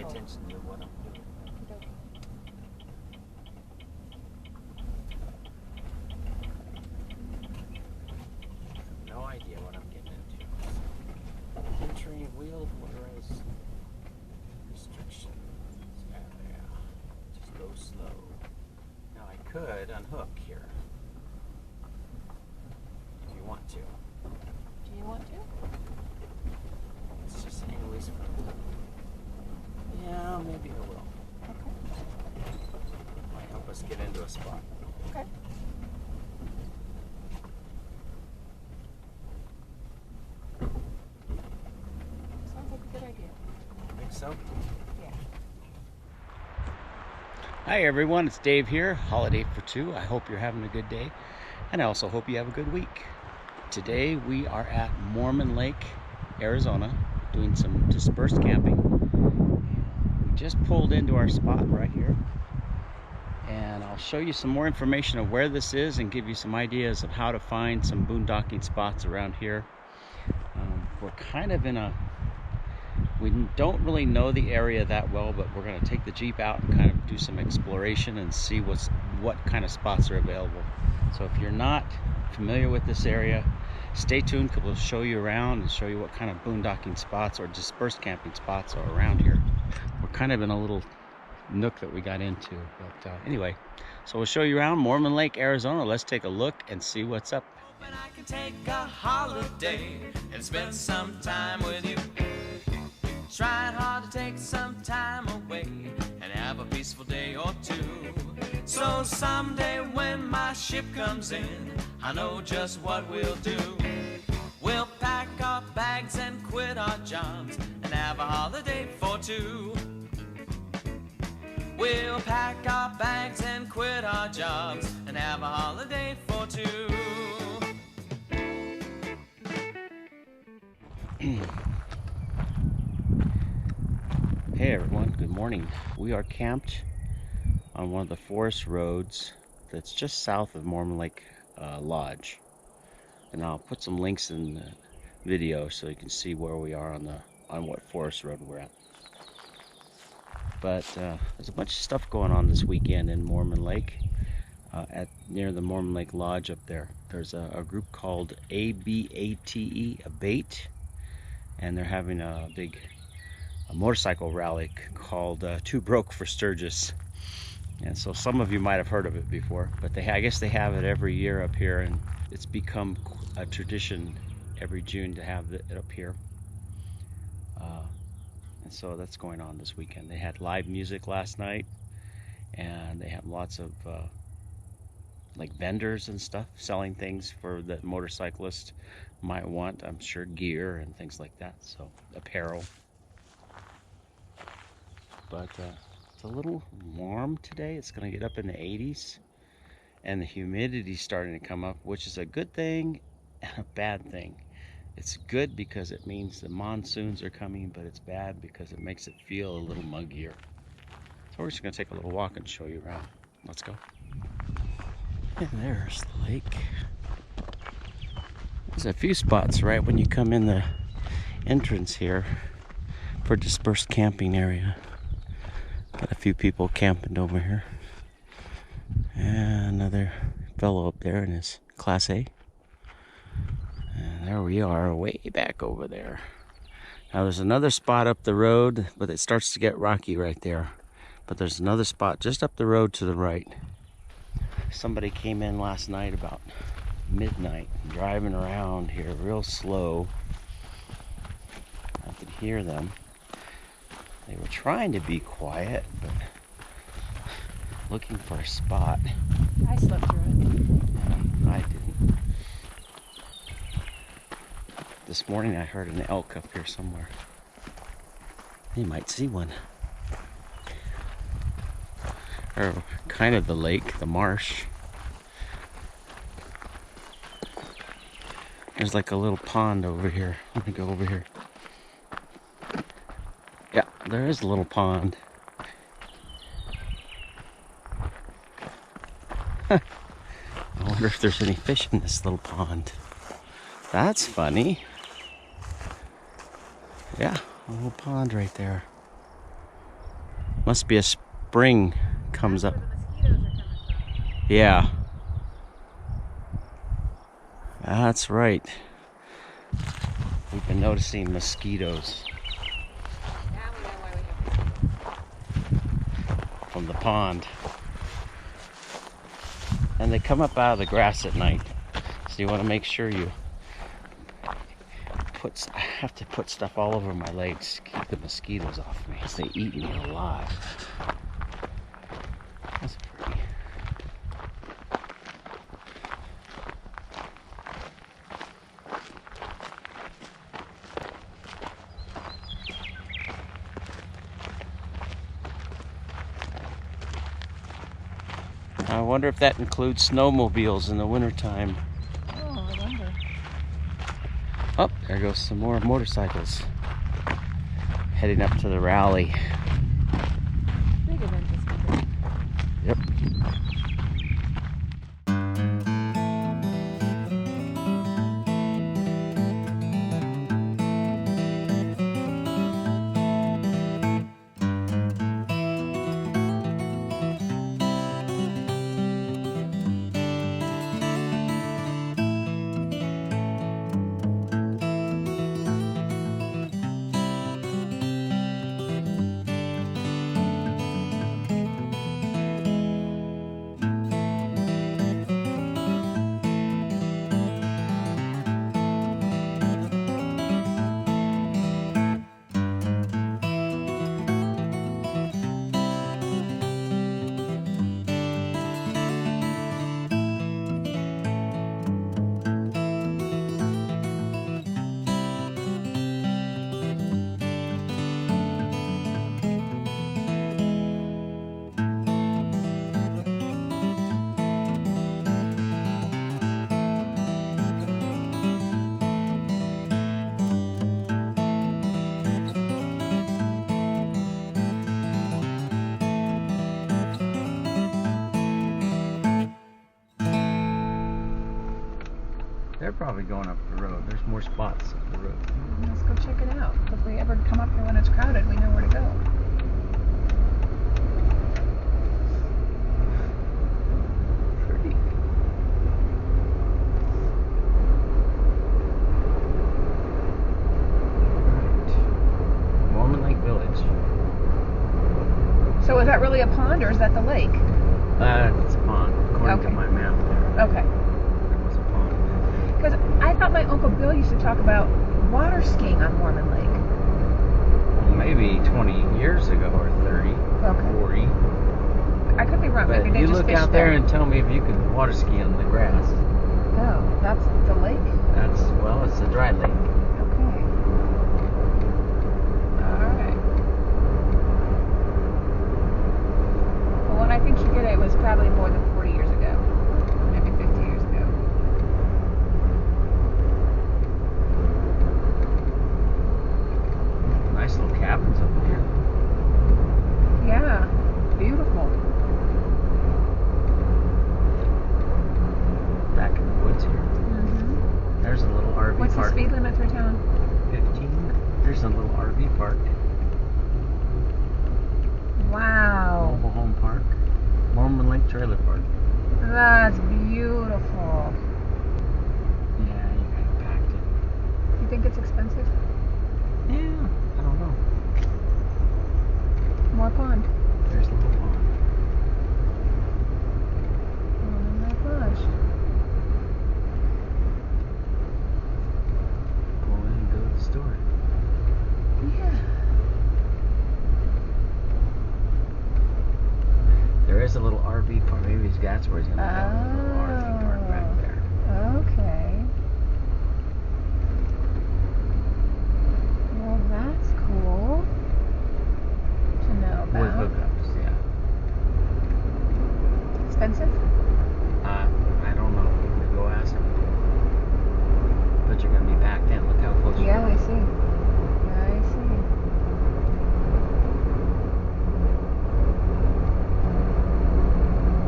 attention to what I'm doing. Okey-dokey. I have no idea what I'm getting into. Entering wheel motorized restrictions. Yeah. Just go slow. Now I could unhook here. If you want to. Do you want to? Let's just hang loose for a minute. Yeah, maybe I will. Okay. Might help us get into a spot. Okay. Sounds like a good idea. Think so? Yeah. Hi everyone, it's Dave here, Holiday for Two. I hope you're having a good day, and I also hope you have a good week. Today we are at Mormon Lake, Arizona, doing some dispersed camping. We just pulled into our spot right here, and I'll show you some more information of where this is and give you some ideas of how to find some boondocking spots around here. We're kind of in a, we don't really know the area that well, but we're going to take the Jeep out and kind of do some exploration and see what kind of spots are available. So if you're not familiar with this area, stay tuned because we'll show you around and show you what kind of boondocking spots or dispersed camping spots are around here. We're kind of in a little nook that we got into, but anyway, so we'll show you around Mormon Lake, Arizona. Let's take a look and see what's up. Hoping I can take a holiday and spend some time with you. Trying hard to take some time away and have a peaceful day or two. So someday when my ship comes in, I know just what we'll do. We'll pack our bags and quit our jobs and have a holiday for two. We'll pack our bags and quit our jobs and have a holiday for two. Hey everyone, good morning. We are camped on one of the forest roads that's just south of Mormon Lake Lodge, and I'll put some links in the video so you can see where we are on what forest road we're at. But there's a bunch of stuff going on this weekend in Mormon Lake, near the Mormon Lake Lodge up there. There's a group called Abate, and they're having a big motorcycle rally called Too Broke for Sturgis. And so some of you might have heard of it before, but I guess they have it every year up here, and it's become a tradition every June to have it up here. And so that's going on this weekend. They had live music last night, and they have lots of like vendors and stuff selling things for the motorcyclist might want. I'm sure gear and things like that, so apparel. But it's a little warm today. It's going to get up in the 80s, and the humidity's starting to come up, which is a good thing and a bad thing. It's good because it means the monsoons are coming, but it's bad because it makes it feel a little muggier. So we're just going to take a little walk and show you around. Let's go. And there's the lake. There's a few spots right when you come in the entrance here for dispersed camping area. Got a few people camping over here. And another fellow up there in his Class A. And there we are, way back over there. Now there's another spot up the road, but it starts to get rocky right there. But there's another spot just up the road to the right. Somebody came in last night about midnight, driving around here real slow. I could hear them. They were trying to be quiet, but looking for a spot. I slept through it. I didn't. This morning I heard an elk up here somewhere. You might see one. Or kind of the lake, the marsh. There's like a little pond over here. Let me go over here. Yeah, there is a little pond. I wonder if there's any fish in this little pond. That's funny. Yeah, a little pond right there. Must be a spring comes up. That's where the mosquitoes are coming from. Yeah. That's right. We've been noticing mosquitoes Now we know why we have from the pond. And they come up out of the grass at night. So you want to make sure you I have to put stuff all over my legs to keep the mosquitoes off me, because they eat me alive. That's pretty. I wonder if that includes snowmobiles in the wintertime. Oh, I wonder. Oh, there goes some more motorcycles heading up to the rally. Big event this weekend. Yep. They're probably going up the road. There's more spots up the road. Let's go check it out. If we ever come up here when it's crowded, we know where to go. Pretty. Right. Mormon Lake Village. So is that really a pond or is that the lake? It's a pond, according to Okay. my map there. Okay. It was a pond. Because I thought my Uncle Bill used to talk about water skiing on Mormon Lake. Well, maybe 20 years ago or 30, Okay. 40. I could be wrong. But Maybe they you just look fished out there and tell me if you can water ski on the grass. Oh, that's the lake? Well, it's a dry lake. Okay. Alright. Well, when I think he did it, it was probably more than 40 years ago. Maybe 50 years ago. Nice little cabins over here. Yeah. Beautiful. Back in the woods here. Mm-hmm. There's a little RV What's the park. speed limit through town? 15. There's a little RV park. Wow. Mobile home park. Mormon Lake Trailer Park. That's beautiful. Yeah, you kind of packed it. You think it's expensive? Yeah, I don't know. More pond. There's a little pond. Mormon Lake Lodge. Go in and go to the store. Yeah. There is a little RV park. Maybe that's where he's going to go. A little RV park back there. Okay. Well, that's cool to know With about. hookups, yeah. Expensive? I don't know. You go ask him. But you're going to be packed in. Look how close you Yeah, are. I see. I see.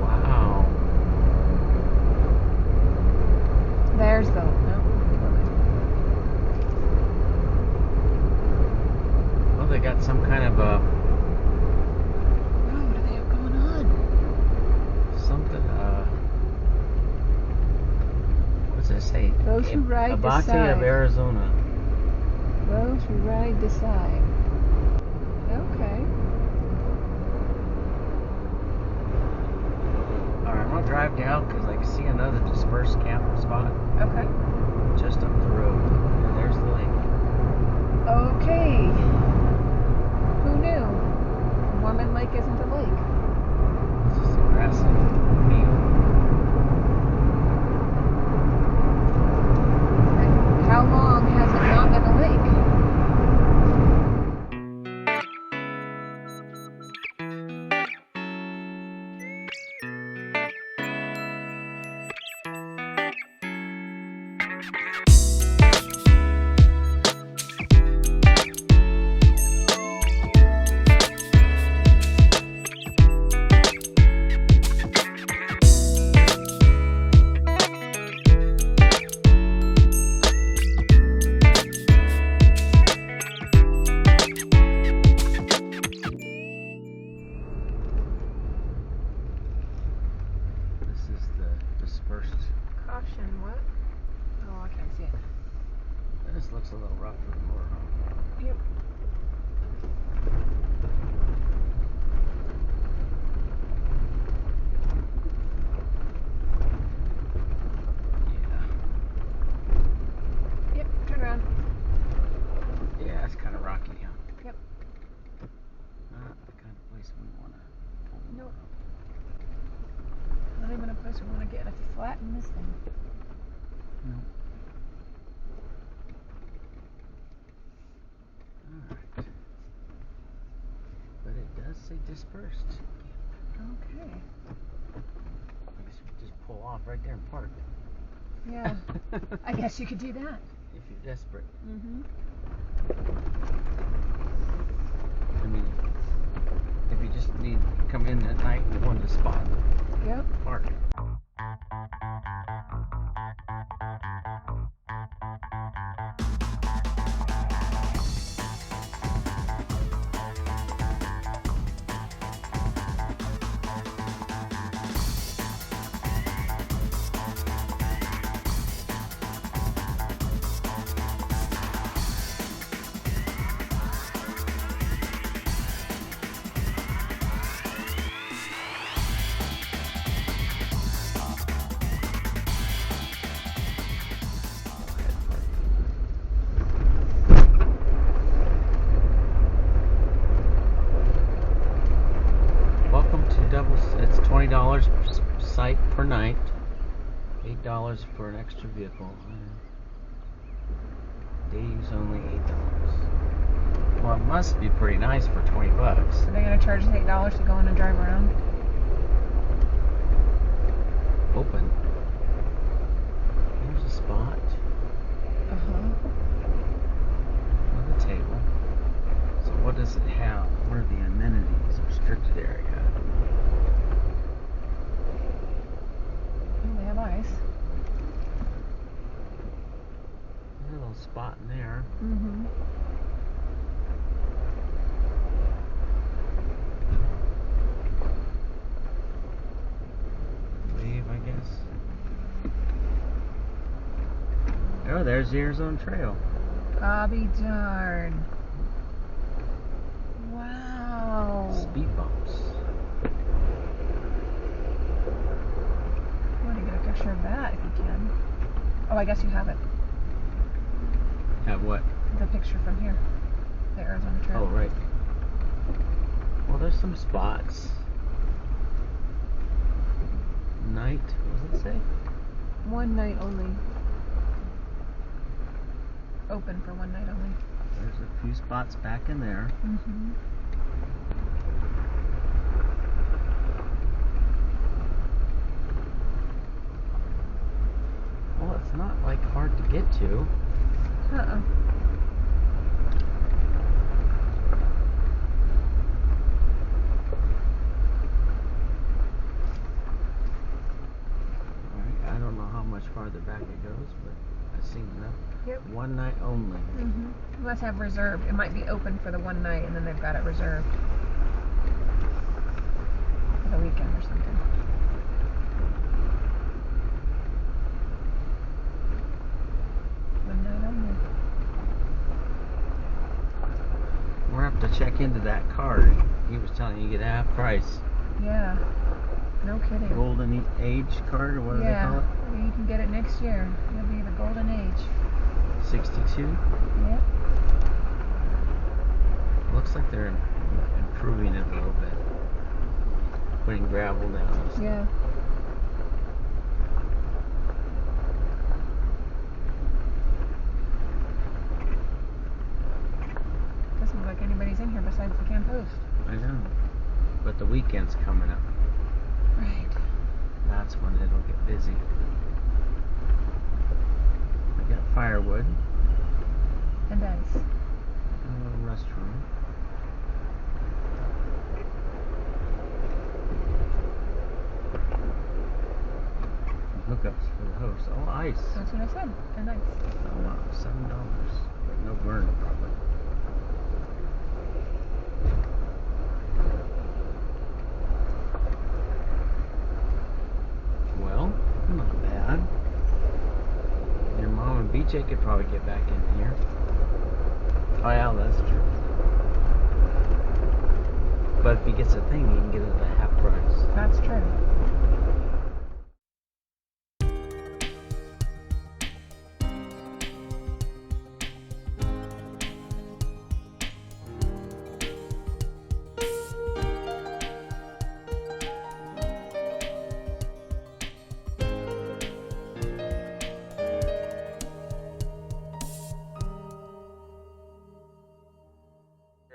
Wow. to ride, Abate decide. of Arizona. Row to ride, decide. Okay. Alright, I'm gonna drive down because I can see another dispersed camp spot Okay. just up the road. And there's the lake. Okay. Who knew? Mormon Lake isn't a lake. It's just a grassy field. And how long has it not been a lake? This is the dispersed. Caution, what? Oh, I can't see it. This looks a little rough for the motorhome. Yep. Yeah. Yep, turn around. Yeah, it's kind of rocky, huh? Yep. Not the kind of place we want to pull the Nope. motorhome. Not even a place we want to get a flat in this thing. No. Alright. But it does say dispersed. Okay. I guess we just pull off right there and park. Yeah. I guess you could do that. If you're desperate. Mm-hmm. I mean, if you just need to come in at night and want a spot, Yep. park. It's $20 site per night, $8 for an extra vehicle. Days only $8. Well, it must be pretty nice for 20 bucks. Are they going to charge us $8 to go in and drive around? Open. Here's a spot Uh-huh. with a table. So what does it have? What are the amenities? Restricted area. Oh, they have ice. There's a little spot in there. Mm-hmm. Wave, I guess. Oh, there's the Arizona Trail. I'll be darn. Wow. Speed bumps. I want to get a picture of that if you can. Oh, I guess you have it. Have what? The picture from here. The Arizona Trail. Oh, right. Well, there's some spots. Night, what does it say? One night only. Open for one night only. There's a few spots back in there. Mm-hmm. Well, it's not like hard to get to. Uh-uh. Alright, I don't know how much farther back it goes, but I've seen enough. Yep. One night only. Mm-hmm. You must have reserved. It might be open for the one night, and then they've got it reserved for the weekend or something. into that card, he was telling you get half price. Yeah. No kidding. Golden age card, or what do they call it? You can get it next year. It'll be the golden age. 62? Yep. Looks like they're improving it a little bit. Putting gravel down. Yeah. Doesn't look like anybody's in here besides the camp host. I know. But the weekend's coming up. Right. That's when it'll get busy. I got firewood. And ice. A little restroom. Hookups for the host. Oh, ice. That's what I said. And ice. Oh wow, $7. But no burn probably. Well, not bad. Your mom and BJ could probably get back in here. Oh yeah, that's true. But if he gets a thing, he can get it at half price. That's true.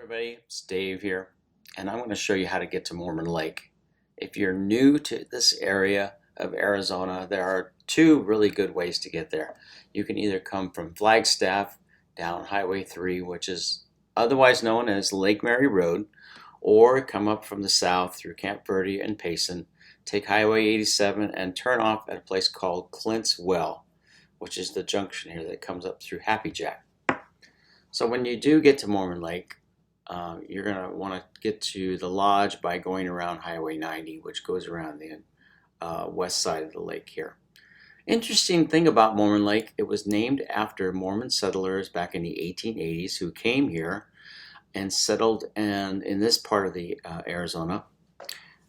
Everybody, it's Dave here, and I'm going to show you how to get to Mormon Lake. If you're new to this area of Arizona, there are two really good ways to get there. You can either come from Flagstaff down Highway 3, which is otherwise known as Lake Mary Road, or come up from the south through Camp Verde and Payson, take Highway 87 and turn off at a place called Clint's Well, which is the junction here that comes up through Happy Jack. So when you do get to Mormon Lake, you're going to want to get to the lodge by going around Highway 90, which goes around the west side of the lake here. Interesting thing about Mormon Lake, it was named after Mormon settlers back in the 1880s who came here and settled in this part of the Arizona.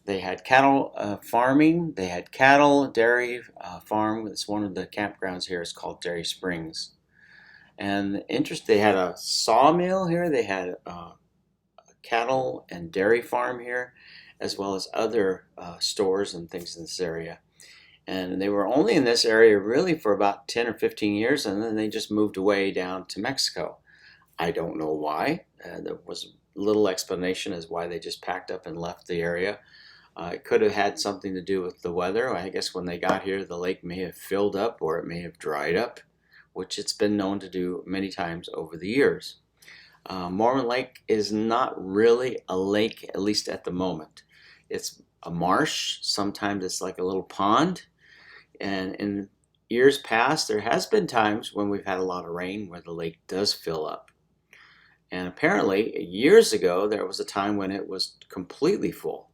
They had cattle farming, they had cattle, dairy farm. It's one of the campgrounds here. It's called Dairy Springs. And they had a sawmill here, they had cattle and dairy farm here, as well as other stores and things in this area. And they were only in this area really for about 10 or 15 years, and then they just moved away down to Mexico. I don't know why. There was little explanation as why they just packed up and left the area. It could have had something to do with the weather. I guess when they got here, the lake may have filled up or it may have dried up, which it's been known to do many times over the years. Mormon Lake is not really a lake, at least at the moment. It's a marsh. Sometimes it's like a little pond. And in years past, there has been times when we've had a lot of rain where the lake does fill up. And apparently, years ago, there was a time when it was completely full.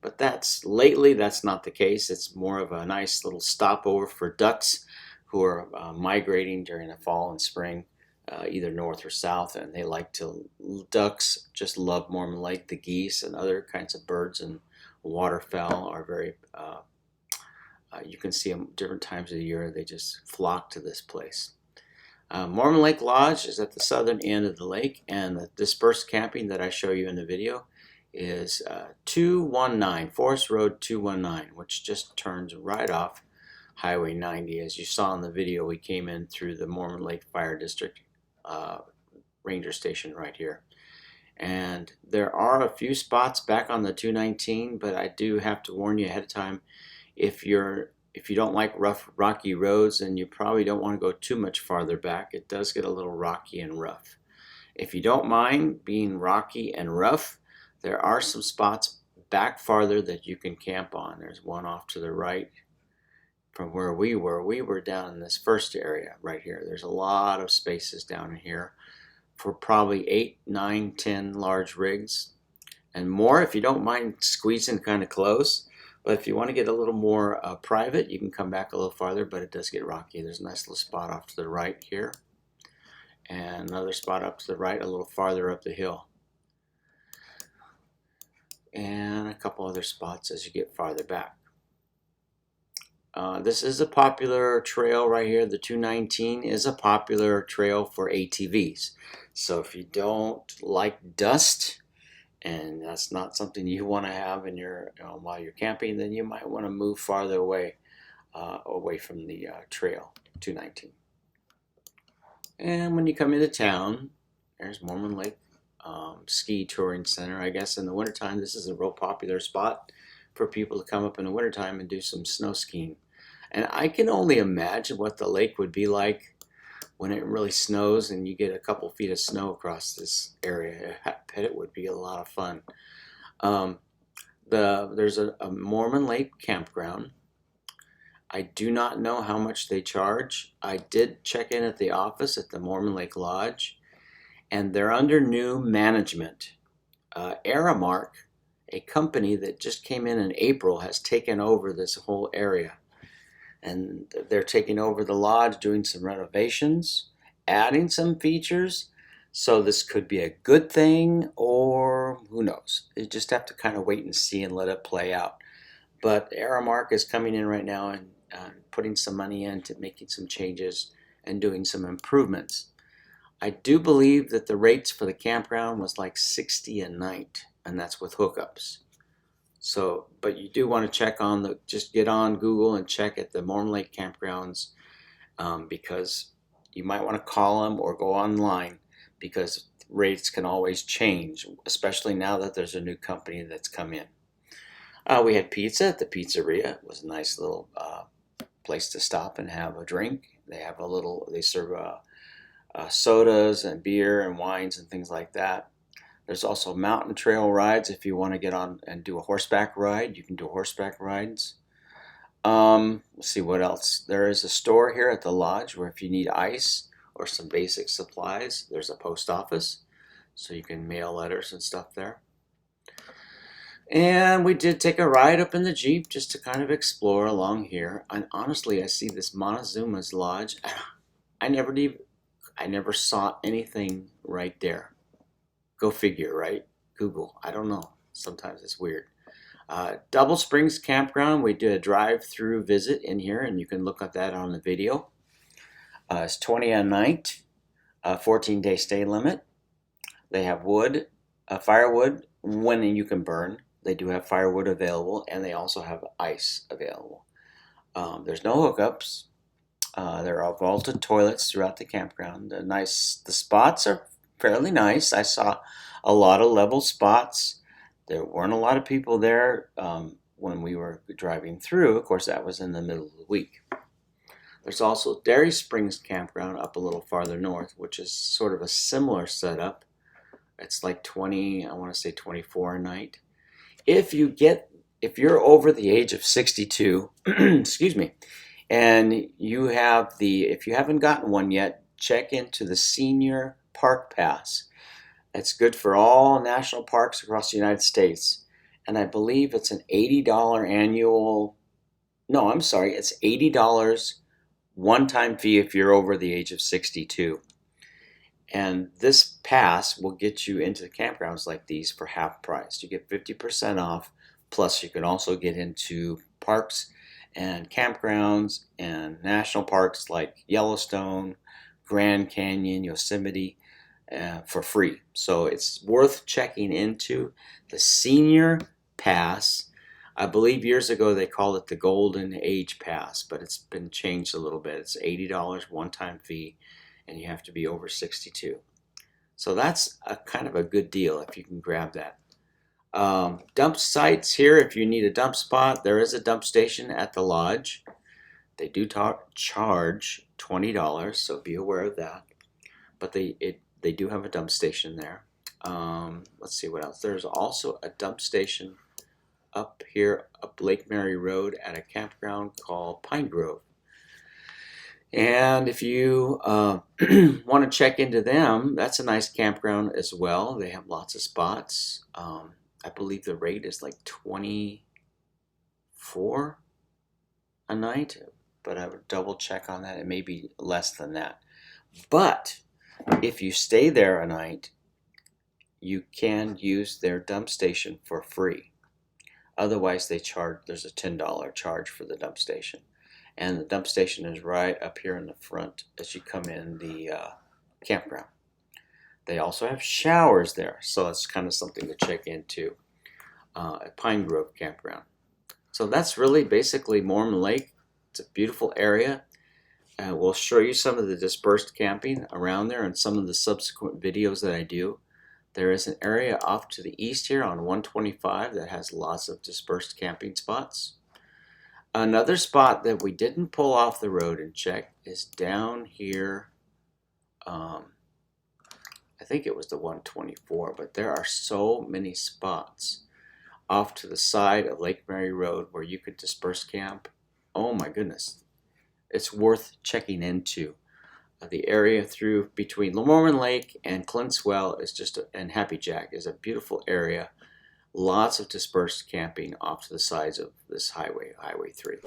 But lately, that's not the case. It's more of a nice little stopover for ducks who are migrating during the fall and spring, either north or south, and ducks just love Mormon Lake. The geese and other kinds of birds and waterfowl are very, you can see them different times of the year. They just flock to this place. Mormon Lake Lodge is at the southern end of the lake, and the dispersed camping that I show you in the video is 219, Forest Road 219, which just turns right off Highway 90. As you saw in the video, we came in through the Mormon Lake Fire District Ranger Station right here. And there are a few spots back on the 219, but I do have to warn you ahead of time, if you don't like rough, rocky roads, then you probably don't want to go too much farther back. It does get a little rocky and rough. If you don't mind being rocky and rough, there are some spots back farther that you can camp on. There's one off to the right from where we were. We were down in this first area right here. There's a lot of spaces down in here for probably 8, 9, 10 large rigs and more if you don't mind squeezing kind of close. But if you want to get a little more private, you can come back a little farther, but it does get rocky. There's a nice little spot off to the right here, and another spot up to the right a little farther up the hill. and a couple other spots as you get farther back. This is a popular trail right here. The 219 is a popular trail for ATVs. So if you don't like dust, and that's not something you want to have in your while you're camping, then you might want to move farther away from the trail 219. And when you come into town, there's Mormon Lake Ski Touring Center. I guess in the wintertime, this is a real popular spot for people to come up in the wintertime and do some snow skiing. And I can only imagine what the lake would be like when it really snows and you get a couple feet of snow across this area. I bet it would be a lot of fun. There's a Mormon Lake campground. I do not know how much they charge. I did check in at the office at the Mormon Lake Lodge, and they're under new management. Aramark, a company that just came in April, has taken over this whole area. And they're taking over the lodge, doing some renovations, adding some features. So this could be a good thing, or who knows. You just have to kind of wait and see and let it play out. But Aramark is coming in right now and putting some money into making some changes and doing some improvements. I do believe that the rates for the campground was like $60 a night, and that's with hookups. So, but you do want to check on just get on Google and check at the Mormon Lake campgrounds, because you might want to call them or go online, because rates can always change, especially now that there's a new company that's come in. We had pizza at the pizzeria. It was a nice little place to stop and have a drink. They serve sodas and beer and wines and things like that. There's also mountain trail rides. If you want to get on and do a horseback ride, you can do horseback rides. Let's see what else. There is a store here at the lodge where if you need ice or some basic supplies, there's a post office, so you can mail letters and stuff there. And we did take a ride up in the Jeep just to kind of explore along here. And honestly, I see this Montezuma's Lodge. I never saw anything right there. Go figure, right? Google. I don't know. Sometimes it's weird. Double Springs Campground. We did a drive-through visit in here, and you can look at that on the video. It's $20 a night, 14-day stay limit. They have firewood when you can burn. They do have firewood available, and they also have ice available. There's no hookups. There are vaulted toilets throughout the campground. The spots are fairly nice. I saw a lot of level spots. There weren't a lot of people there when we were driving through. Of course, that was in the middle of the week. There's also Dairy Springs Campground up a little farther north, which is sort of a similar setup. It's like 20, I want to say 24 a night. If you're over the age of 62, excuse me, and if you haven't gotten one yet, check into the Senior Park Pass. It's good for all national parks across the United States. And I believe it's an $80 annual, no, I'm sorry, it's $80 one-time fee if you're over the age of 62. And this pass will get you into the campgrounds like these for half price. You get 50% off, plus you can also get into parks and campgrounds and national parks like Yellowstone, Grand Canyon, Yosemite, for free. So it's worth checking into the Senior Pass. I believe years ago they called it the Golden Age Pass, but it's been changed a little bit. It's $80 one-time fee, and you have to be over 62. So that's a kind of a good deal if you can grab that. Dump sites here. If you need a dump spot, there is a dump station at the lodge. They do charge $20, so be aware of that. But they do have a dump station there. Let's see what else. There's also a dump station up here, up Lake Mary Road at a campground called Pine Grove. And if you want to check into them, that's a nice campground as well. They have lots of spots. I believe the rate is like $24 a night, but I would double check on that. It may be less than that. But if you stay there a night, you can use their dump station for free. Otherwise, there's a $10 charge for the dump station. And the dump station is right up here in the front as you come in the campground. They also have showers there, so it's kind of something to check into at Pine Grove Campground. So that's really basically Mormon Lake. It's a beautiful area. We'll show you some of the dispersed camping around there and some of the subsequent videos that I do. There is an area off to the east here on 125 that has lots of dispersed camping spots. Another spot that we didn't pull off the road and check is down here. I think it was the 124, but there are so many spots off to the side of Lake Mary Road where you could disperse camp. Oh my goodness. It's worth checking into. The area through between Mormon Lake and Clint's Well is and Happy Jack is a beautiful area. Lots of dispersed camping off to the sides of this highway, Highway 3.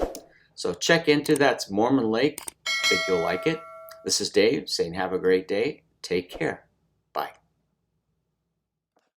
So check into that. It's Mormon Lake. I think you'll like it. This is Dave saying have a great day. Take care.